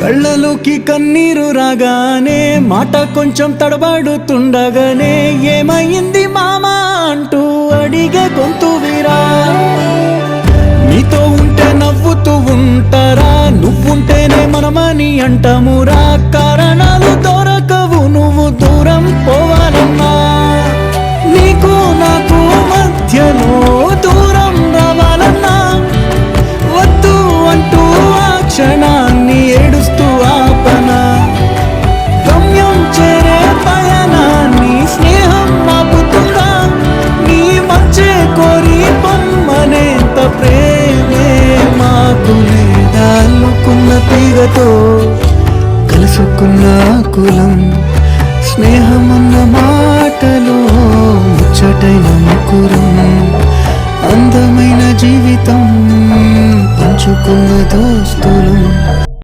కళ్ళలోకి కన్నీరు రాగానే మాట కొంచెం తడబడుతుండగానే ఏమైంది మామా అంటూ అడిగే గొంతు వీరా. నీతో ఉంటే నవ్వుతూ ఉంటారా, నువ్వుంటేనే మనమని అంటామురా. కారణాలు దొరకవు నువ్వు దూరం పోవాలన్నా, నీకు నాకు మధ్యలో దూరం రావాలన్నా. వద్దు అంటూ ఆ క్షణాన్ని ఏడుస్తూ ఆపనా, గమ్యం చేరే పయనాన్ని స్నేహం ఆపుతుందా. నీ మంచే కోరి పొమ్మనేంత ప్రేమే మాకు లేదా. అల్లుకున్న తీగతో కలుసుకున్న కులం, స్నేహమన్న మాటలో ముచ్చటైన ముకురం. అందమైన జీవితం పంచుకున్న దోస్తులు.